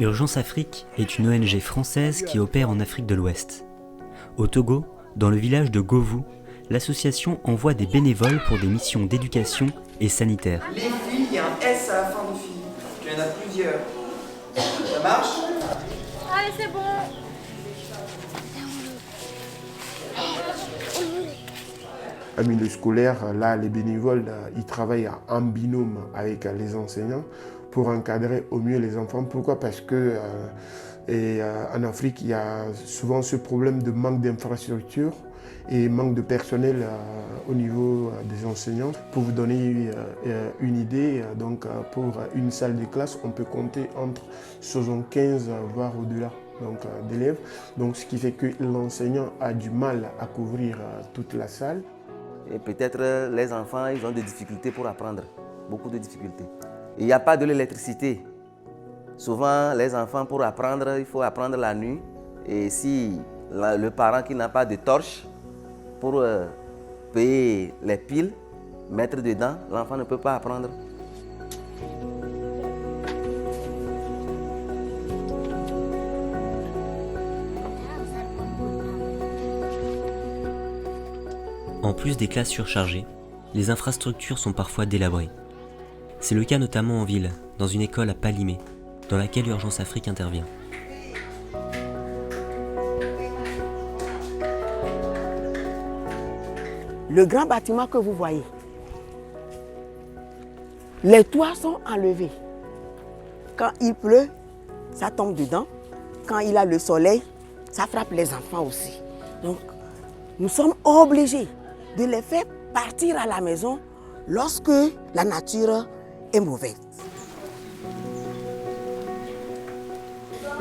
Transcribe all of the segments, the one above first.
Urgence Afrique est une ONG française qui opère en Afrique de l'Ouest. Au Togo, dans le village de Govou, l'association envoie des bénévoles pour des missions d'éducation et sanitaire. Les filles, il y a un S à la fin de filles. Il y en a plusieurs. Ça marche? Allez, c'est bon. Un milieu scolaire, là, les bénévoles, ils travaillent en binôme avec les enseignants pour encadrer au mieux les enfants. Pourquoi? Parce que en Afrique, il y a souvent ce problème de manque d'infrastructures et manque de personnel au niveau des enseignants. Pour vous donner une idée, donc, pour une salle de classe, on peut compter entre 75 voire au-delà d'élèves. Donc, ce qui fait que l'enseignant a du mal à couvrir toute la salle. Et peut-être les enfants, ils ont des difficultés pour apprendre, beaucoup de difficultés. Il n'y a pas de l'électricité. Souvent, les enfants, pour apprendre, il faut apprendre la nuit. Et si le parent qui n'a pas de torche pour payer les piles, mettre dedans, l'enfant ne peut pas apprendre. En plus des classes surchargées, les infrastructures sont parfois délabrées. C'est le cas notamment en ville, dans une école à Palimé, dans laquelle Urgence Afrique intervient. Le grand bâtiment que vous voyez, les toits sont enlevés. Quand il pleut, ça tombe dedans. Quand il a le soleil, ça frappe les enfants aussi. Donc, nous sommes obligés de les faire partir à la maison lorsque la nature est mauvaise.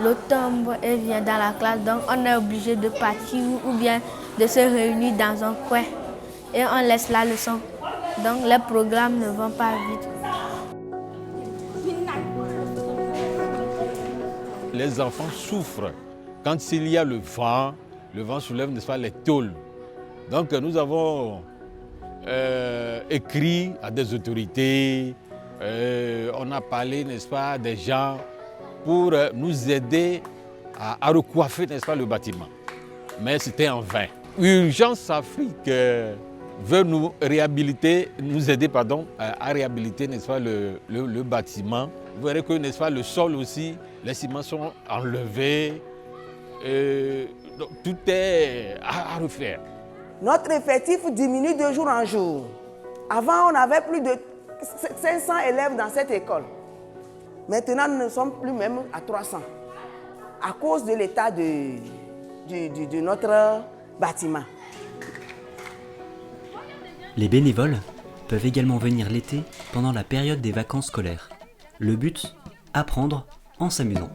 L'eau tombe et vient dans la classe, donc on est obligé de partir ou bien de se réunir dans un coin et on laisse la leçon. Donc les programmes ne vont pas vite. Les enfants souffrent quand il y a le vent soulève, n'est-ce pas, les tôles. Donc nous avons écrit à des autorités, on a parlé, n'est-ce pas, des gens pour nous aider à recoiffer, n'est-ce pas, le bâtiment. Mais c'était en vain. Urgence Afrique veut nous aider à réhabiliter, n'est-ce pas, le bâtiment. Vous verrez que, n'est-ce pas, le sol aussi, les ciments sont enlevés. Donc, tout est à refaire. Notre effectif diminue de jour en jour. Avant, on avait plus de 500 élèves dans cette école. Maintenant, nous ne sommes plus même à 300 à cause de l'état de notre bâtiment. Les bénévoles peuvent également venir l'été pendant la période des vacances scolaires. Le but, apprendre en s'amusant.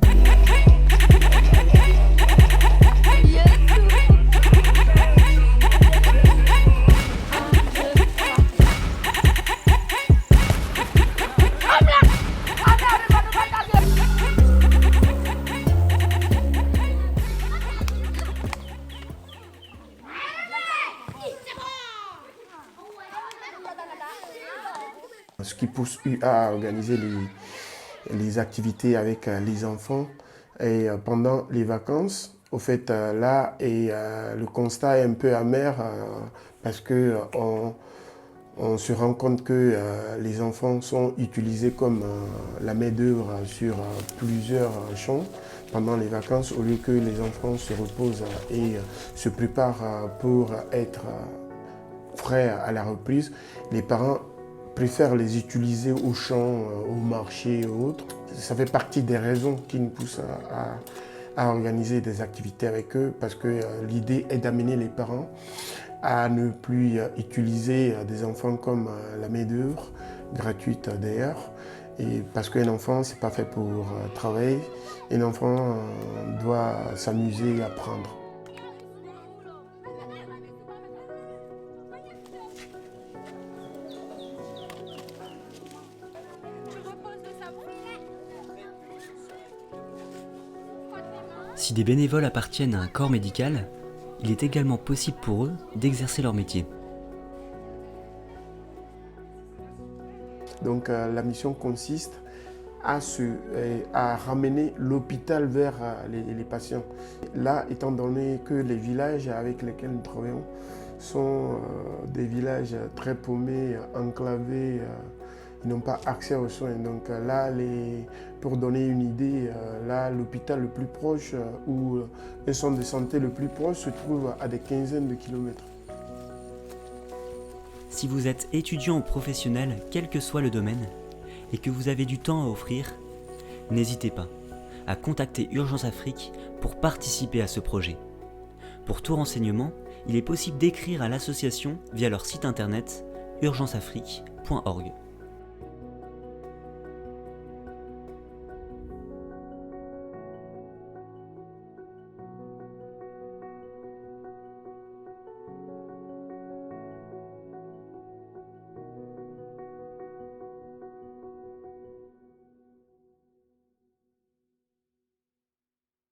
Ce qui pousse UA à organiser les activités avec les enfants et pendant les vacances. Au fait, là, le constat est un peu amer parce qu'on se rend compte que les enfants sont utilisés comme la main-d'œuvre sur plusieurs champs pendant les vacances, au lieu que les enfants se reposent et se préparent pour être prêts à la reprise. Les parents préfèrent les utiliser au champ, au marché et autres. Ça fait partie des raisons qui nous poussent à organiser des activités avec eux, parce que l'idée est d'amener les parents à ne plus utiliser des enfants comme la main-d'œuvre, gratuite d'ailleurs, et parce qu'un enfant, c'est pas fait pour travailler, un enfant doit s'amuser et apprendre. Si des bénévoles appartiennent à un corps médical, il est également possible pour eux d'exercer leur métier. Donc la mission consiste à ramener l'hôpital vers les patients. Là, étant donné que les villages avec lesquels nous travaillons sont des villages très paumés, enclavés, ils n'ont pas accès aux soins. Donc là, pour donner une idée, là, l'hôpital le plus proche ou un centre de santé le plus proche se trouve à des quinzaines de kilomètres. Si vous êtes étudiant ou professionnel, quel que soit le domaine, et que vous avez du temps à offrir, n'hésitez pas à contacter Urgence Afrique pour participer à ce projet. Pour tout renseignement, il est possible d'écrire à l'association via leur site internet urgenceafrique.org.